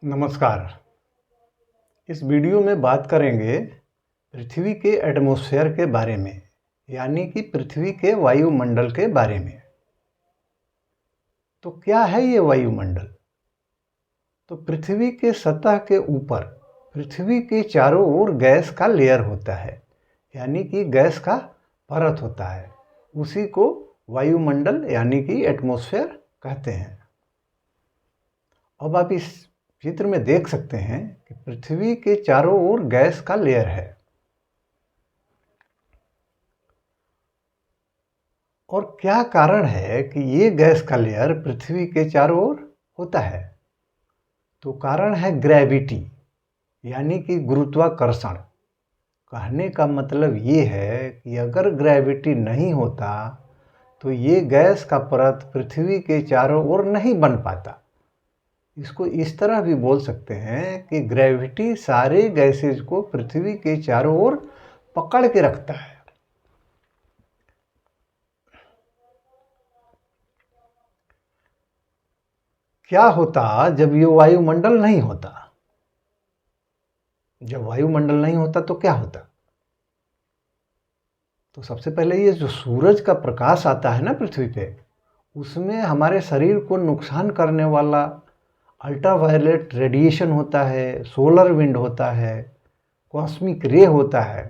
नमस्कार। इस वीडियो में बात करेंगे पृथ्वी के एटमॉस्फेयर के बारे में, यानी कि पृथ्वी के वायुमंडल के बारे में। तो क्या है ये वायुमंडल? तो पृथ्वी के सतह के ऊपर पृथ्वी के चारों ओर गैस का लेयर होता है, यानी कि गैस का परत होता है। उसी को वायुमंडल यानी कि एटमॉस्फेयर कहते हैं। अब आप इस चित्र में देख सकते हैं कि पृथ्वी के चारों ओर गैस का लेयर है। और क्या कारण है कि ये गैस का लेयर पृथ्वी के चारों ओर होता है? तो कारण है ग्रेविटी, यानी कि गुरुत्वाकर्षण। कहने का मतलब ये है कि अगर ग्रेविटी नहीं होता तो ये गैस का परत पृथ्वी के चारों ओर नहीं बन पाता। इसको इस तरह भी बोल सकते हैं कि ग्रेविटी सारे गैसेज को पृथ्वी के चारों ओर पकड़ के रखता है। क्या होता जब ये वायुमंडल नहीं होता? जब वायुमंडल नहीं होता तो क्या होता? तो सबसे पहले ये जो सूरज का प्रकाश आता है ना पृथ्वी पे, उसमें हमारे शरीर को नुकसान करने वाला अल्ट्रावायलेट रेडिएशन होता है, सोलर विंड होता है, कॉस्मिक रे होता है।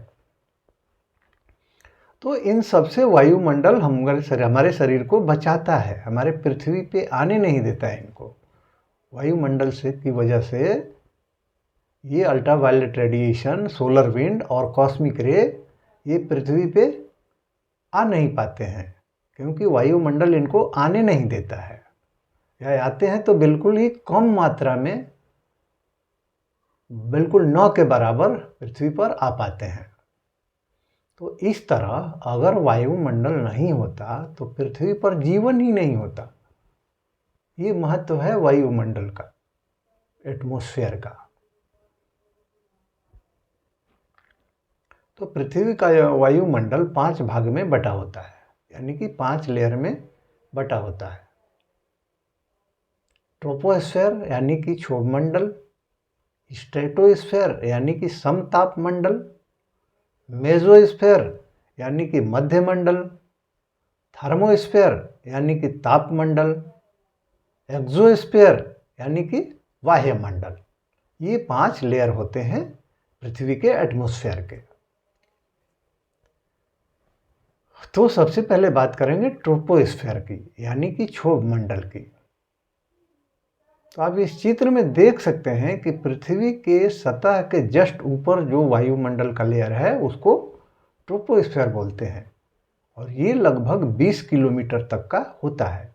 तो इन सबसे वायुमंडल हमारे शरीर को बचाता है, हमारे पृथ्वी पे आने नहीं देता है इनको। वायुमंडल से की वजह से ये अल्ट्रावायलेट रेडिएशन, सोलर विंड और कॉस्मिक रे ये पृथ्वी पे आ नहीं पाते हैं, क्योंकि वायुमंडल इनको आने नहीं देता है। या आते हैं तो बिल्कुल ही कम मात्रा में, बिल्कुल 9 के बराबर पृथ्वी पर आ पाते हैं। तो इस तरह अगर वायुमंडल नहीं होता तो पृथ्वी पर जीवन ही नहीं होता। ये महत्व है वायुमंडल का, एटमॉस्फेयर का। तो पृथ्वी का वायुमंडल 5 भाग में बटा होता है, यानी कि 5 लेयर में बटा होता है। ट्रोपोस्फेयर यानी कि क्षोभमंडल, स्ट्रेटोस्फेयर यानी कि समताप मंडल, मेसोस्फेयर यानी कि मध्यमंडल, थर्मोस्फेयर यानी कि तापमंडल, एक्सोस्फेयर यानी कि वायुमंडल। ये 5 लेयर होते हैं पृथ्वी के एटमॉस्फेयर के। तो सबसे पहले बात करेंगे ट्रोपोस्फेयर की, यानी कि क्षोभमंडल की। तो आप इस चित्र में देख सकते हैं कि पृथ्वी के सतह के जस्ट ऊपर जो वायुमंडल का लेयर है उसको ट्रोपोस्फेयर बोलते हैं। और ये लगभग 20 किलोमीटर तक का होता है।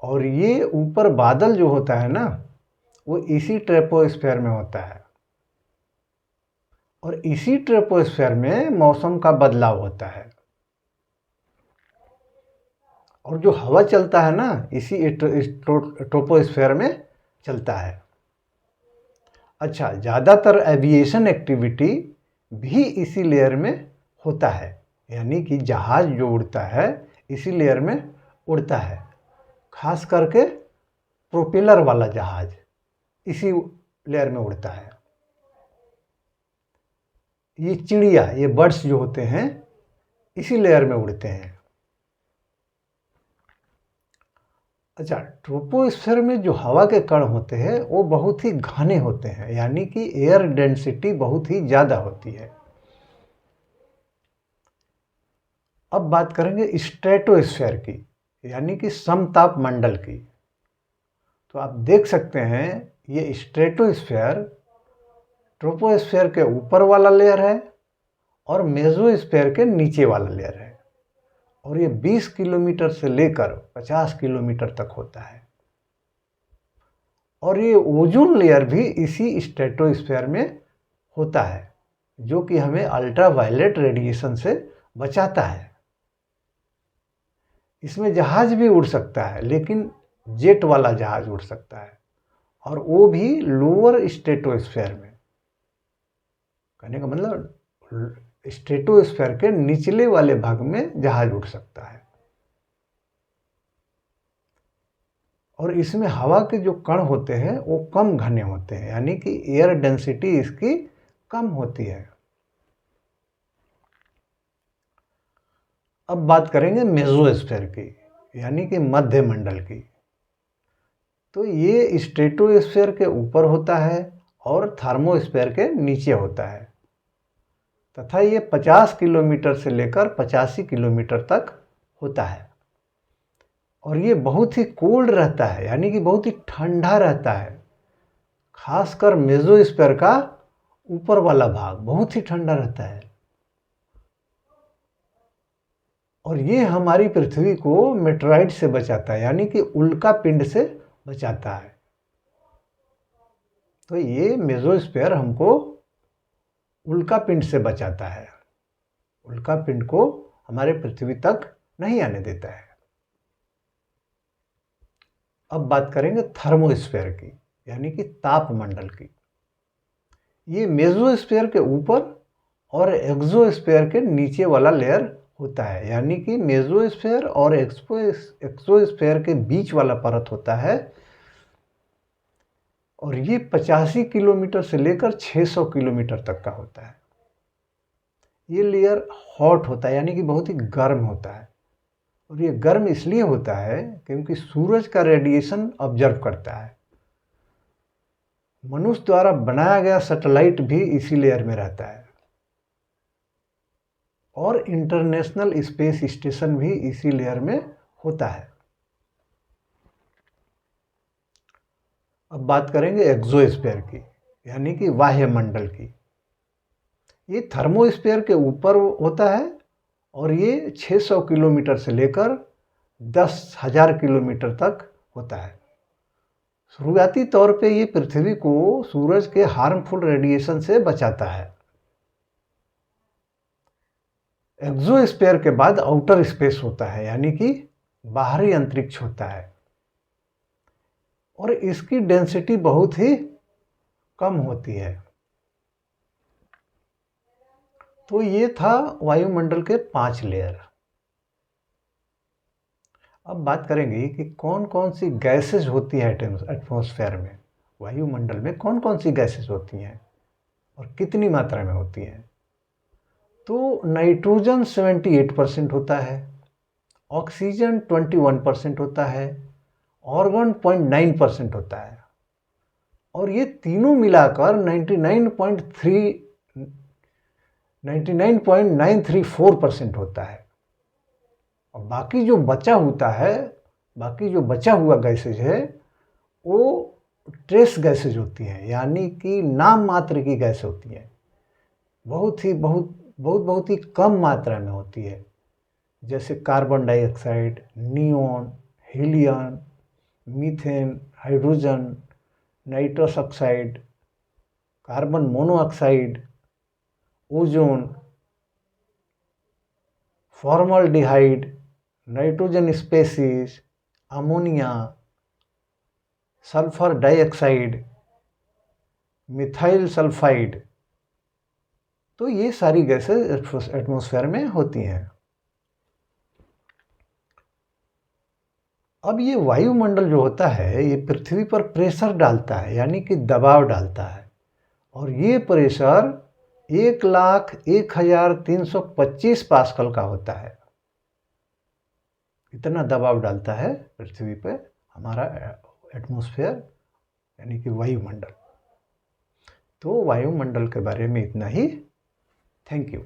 और ये ऊपर बादल जो होता है ना, वो इसी ट्रोपोस्फेयर में होता है। और इसी ट्रोपोस्फेयर में मौसम का बदलाव होता है। और जो हवा चलता है ना, इसी ट्रोपोस्फेयर में चलता है। अच्छा, ज़्यादातर एविएशन एक्टिविटी भी इसी लेयर में होता है, यानी कि जहाज जो उड़ता है इसी लेयर में उड़ता है। खास करके प्रोपेलर वाला जहाज इसी लेयर में उड़ता है। ये चिड़िया, ये बर्ड्स जो होते हैं इसी लेयर में उड़ते हैं। अच्छा, ट्रोपोस्फेयर में जो हवा के कण होते हैं वो बहुत ही घने होते हैं, यानी कि एयर डेंसिटी बहुत ही ज़्यादा होती है। अब बात करेंगे स्ट्रेटोस्फेयर की, यानी कि समताप मंडल की। तो आप देख सकते हैं ये स्ट्रेटोस्फेयर ट्रोपोस्फेयर के ऊपर वाला लेयर है और मेसोस्फेयर के नीचे वाला लेयर है। और ये 20 किलोमीटर से लेकर 50 किलोमीटर तक होता है। और ये ओजोन लेयर भी इसी स्ट्रेटोस्फेयर में होता है, जो कि हमें अल्ट्रावायलेट रेडिएशन से बचाता है। इसमें जहाज भी उड़ सकता है, लेकिन जेट वाला जहाज उड़ सकता है, और वो भी लोअर स्ट्रेटोस्फेयर में। कहने का मतलब स्ट्रेटोस्फेयर के निचले वाले भाग में जहाज उड़ सकता है। और इसमें हवा के जो कण होते हैं वो कम घने होते हैं, यानी कि एयर डेंसिटी इसकी कम होती है। अब बात करेंगे मेसोस्फीयर की, यानी कि मध्य मंडल की। तो ये स्ट्रेटोस्फीयर के ऊपर होता है और थर्मोस्फीयर के नीचे होता है, तथा ये 50 किलोमीटर से लेकर 85 किलोमीटर तक होता है। और ये बहुत ही कोल्ड रहता है, यानी कि बहुत ही ठंडा रहता है। खासकर मेसोस्फीयर का ऊपर वाला भाग बहुत ही ठंडा रहता है। और ये हमारी पृथ्वी को मेटेराइट से बचाता है, यानी कि उल्का पिंड से बचाता है। तो ये मेसोस्फीयर हमको उल्का पिंड से बचाता है, उल्का पिंड को हमारे पृथ्वी तक नहीं आने देता है। अब बात करेंगे थर्मोस्फीयर की, यानी कि तापमंडल की। ये मेसोस्फीयर के ऊपर और एक्सोस्फीयर के नीचे वाला लेयर होता है, यानी कि मेसोस्फीयर और एक्सोस्फीयर के बीच वाला परत होता है। और ये 85 किलोमीटर से लेकर 600 किलोमीटर तक का होता है। ये लेयर हॉट होता है, यानी कि बहुत ही गर्म होता है। और ये गर्म इसलिए होता है क्योंकि सूरज का रेडिएशन ऑब्जर्व करता है। मनुष्य द्वारा बनाया गया सैटेलाइट भी इसी लेयर में रहता है, और इंटरनेशनल स्पेस स्टेशन भी इसी लेयर में होता है। अब बात करेंगे एक्सोस्फीयर की, यानी कि वायुमंडल की। ये थर्मोस्फीयर के ऊपर होता है और ये 600 किलोमीटर से लेकर 10,000 किलोमीटर तक होता है। शुरुआती तौर पे ये पृथ्वी को सूरज के हार्मफुल रेडिएशन से बचाता है। एक्सोस्फीयर के बाद आउटर स्पेस होता है, यानी कि बाहरी अंतरिक्ष होता है, और इसकी डेंसिटी बहुत ही कम होती है। तो ये था वायुमंडल के 5 लेयर। अब बात करेंगे कि कौन कौन सी गैसेज होती है एटमॉस्फेयर में। वायुमंडल में कौन कौन सी गैसेज होती हैं और कितनी मात्रा में होती हैं। तो नाइट्रोजन 78% होता है, ऑक्सीजन 21% होता है, ऑर्गन 0.9% होता है, और ये तीनों मिलाकर 99.934% होता है। और बाकी जो बचा हुआ गैसेज है वो ट्रेस गैसेज होती हैं, यानी कि नाम मात्र की गैस होती हैं, बहुत ही कम मात्रा में होती है, जैसे carbon dioxide, neon, helium, methane, hydrogen, nitrous oxide, carbon monoxide, ozone, formaldehyde, nitrogen species, ammonia, sulphur dioxide, methyl sulphide. तो ये सारी गैसेस एटमॉस्फेयर में होती हैं। अब ये वायुमंडल जो होता है ये पृथ्वी पर प्रेशर डालता है, यानी कि दबाव डालता है, और ये प्रेशर 1,01,325 पास्कल का होता है। इतना दबाव डालता है पृथ्वी पे हमारा एटमॉस्फेयर, यानी कि वायुमंडल। तो वायुमंडल के बारे में इतना ही। Thank you.